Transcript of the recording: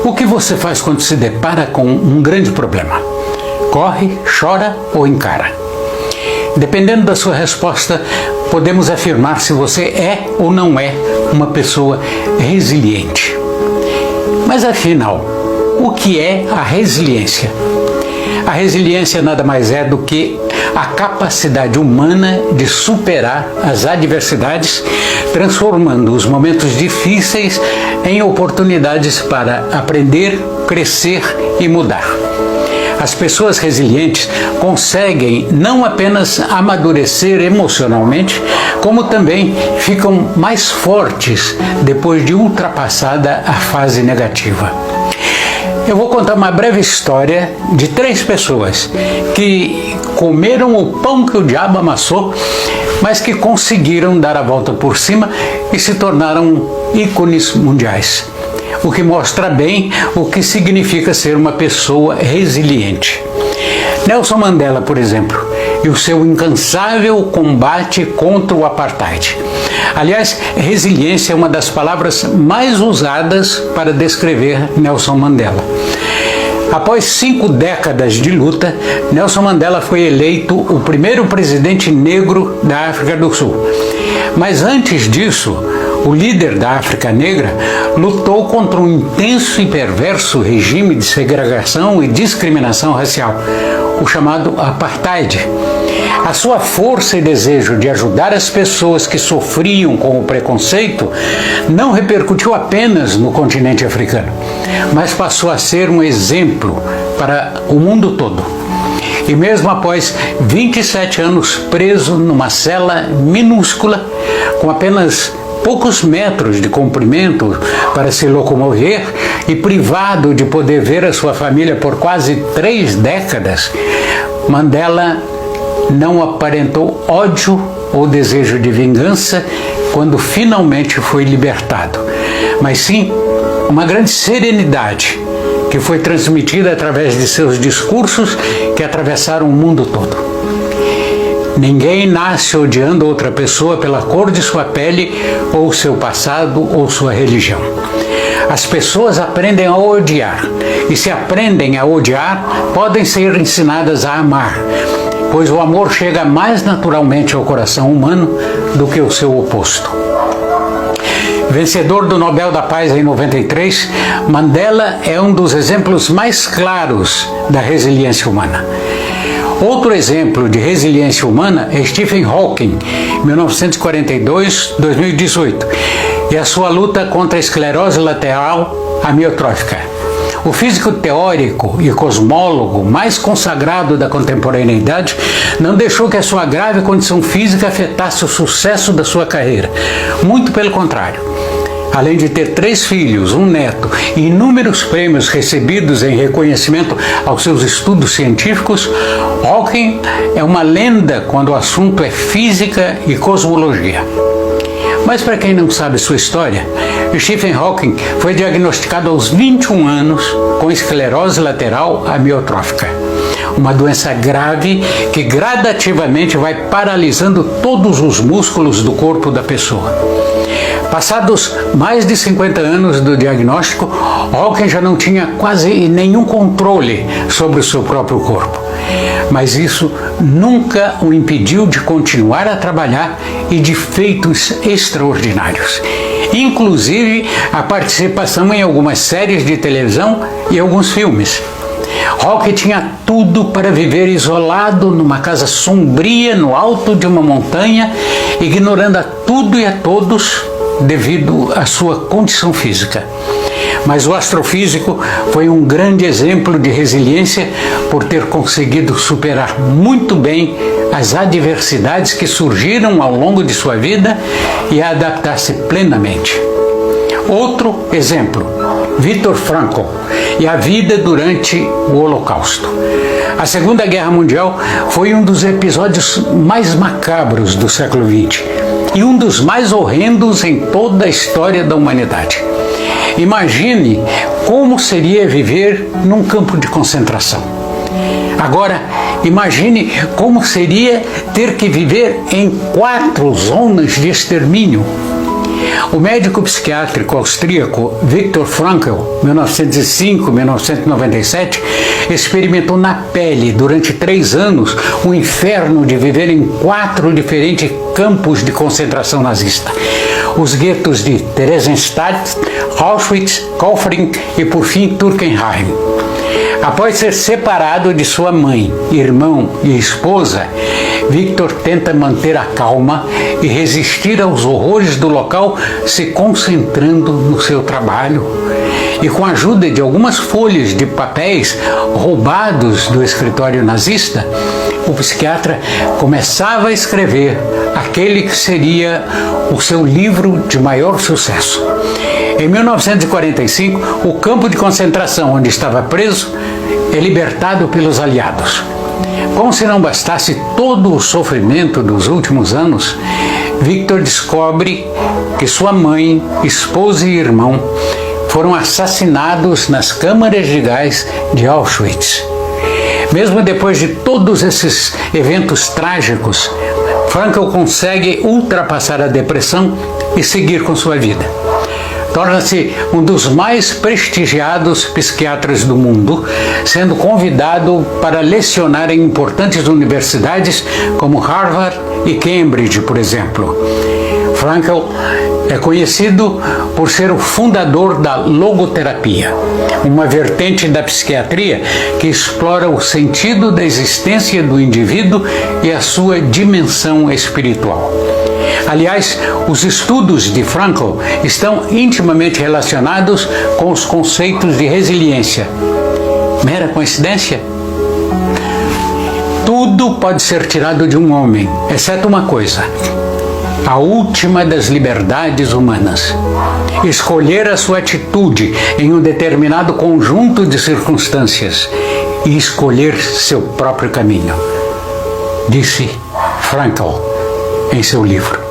O que você faz quando se depara com um grande problema? Corre, chora ou encara? Dependendo da sua resposta, podemos afirmar se você é ou não é uma pessoa resiliente. Mas afinal, o que é a resiliência? A resiliência nada mais é do que a capacidade humana de superar as adversidades, transformando os momentos difíceis em oportunidades para aprender, crescer e mudar. As pessoas resilientes conseguem não apenas amadurecer emocionalmente, como também ficam mais fortes depois de ultrapassada a fase negativa. Eu vou contar uma breve história de 3 pessoas que comeram o pão que o diabo amassou, mas que conseguiram dar a volta por cima e se tornaram ícones mundiais. O que mostra bem o que significa ser uma pessoa resiliente. Nelson Mandela, por exemplo, e o seu incansável combate contra o apartheid. Aliás, resiliência é uma das palavras mais usadas para descrever Nelson Mandela. Após 5 décadas de luta, Nelson Mandela foi eleito o primeiro presidente negro da África do Sul. Mas antes disso, o líder da África Negra lutou contra um intenso e perverso regime de segregação e discriminação racial, o chamado apartheid. A sua força e desejo de ajudar as pessoas que sofriam com o preconceito não repercutiu apenas no continente africano, mas passou a ser um exemplo para o mundo todo. E mesmo após 27 anos preso numa cela minúscula, com apenas poucos metros de comprimento para se locomover e privado de poder ver a sua família por quase 3 décadas, Mandela não aparentou ódio ou desejo de vingança quando finalmente foi libertado, mas sim uma grande serenidade que foi transmitida através de seus discursos que atravessaram o mundo todo. Ninguém nasce odiando outra pessoa pela cor de sua pele, ou seu passado, ou sua religião. As pessoas aprendem a odiar, e se aprendem a odiar, podem ser ensinadas a amar, pois o amor chega mais naturalmente ao coração humano do que o seu oposto. Vencedor do Nobel da Paz em 93, Mandela é um dos exemplos mais claros da resiliência humana. Outro exemplo de resiliência humana é Stephen Hawking, 1942-2018, e a sua luta contra a esclerose lateral amiotrófica. O físico teórico e cosmólogo mais consagrado da contemporaneidade não deixou que a sua grave condição física afetasse o sucesso da sua carreira. Muito pelo contrário. Além de ter 3 filhos, um neto e inúmeros prêmios recebidos em reconhecimento aos seus estudos científicos, Hawking é uma lenda quando o assunto é física e cosmologia. Mas para quem não sabe sua história, Stephen Hawking foi diagnosticado aos 21 anos com esclerose lateral amiotrófica, uma doença grave que gradativamente vai paralisando todos os músculos do corpo da pessoa. Passados mais de 50 anos do diagnóstico, Hawking já não tinha quase nenhum controle sobre o seu próprio corpo. Mas isso nunca o impediu de continuar a trabalhar e de feitos extraordinários. Inclusive a participação em algumas séries de televisão e alguns filmes. Hawking tinha tudo para viver isolado numa casa sombria no alto de uma montanha, ignorando a tudo e a todos devido à sua condição física. Mas o astrofísico foi um grande exemplo de resiliência por ter conseguido superar muito bem as adversidades que surgiram ao longo de sua vida e a adaptar-se plenamente. Outro exemplo, Viktor Frankl e a vida durante o Holocausto. A Segunda Guerra Mundial foi um dos episódios mais macabros do século XX e um dos mais horrendos em toda a história da humanidade. Imagine como seria viver num campo de concentração. Agora, imagine como seria ter que viver em 4 zonas de extermínio. O médico psiquiátrico austríaco Viktor Frankl, 1905-1997, experimentou na pele durante 3 anos o inferno de viver em 4 diferentes campos de concentração nazista: os guetos de Theresienstadt, Auschwitz, Kaufering e, por fim, Turkenheim. Após ser separado de sua mãe, irmão e esposa, Viktor tenta manter a calma e resistir aos horrores do local, se concentrando no seu trabalho. E com a ajuda de algumas folhas de papéis roubados do escritório nazista, o psiquiatra começava a escrever aquele que seria o seu livro de maior sucesso. Em 1945, o campo de concentração onde estava preso é libertado pelos aliados. Como se não bastasse todo o sofrimento dos últimos anos, Viktor descobre que sua mãe, esposa e irmão foram assassinados nas câmaras de gás de Auschwitz. Mesmo depois de todos esses eventos trágicos, Frankl consegue ultrapassar a depressão e seguir com sua vida. Torna-se um dos mais prestigiados psiquiatras do mundo, sendo convidado para lecionar em importantes universidades como Harvard e Cambridge, por exemplo. Frankl é conhecido por ser o fundador da logoterapia, uma vertente da psiquiatria que explora o sentido da existência do indivíduo e a sua dimensão espiritual. Aliás, os estudos de Frankl estão intimamente relacionados com os conceitos de resiliência. Mera coincidência? Tudo pode ser tirado de um homem, exceto uma coisa: a última das liberdades humanas: escolher a sua atitude em um determinado conjunto de circunstâncias e escolher seu próprio caminho, disse Frankl em seu livro.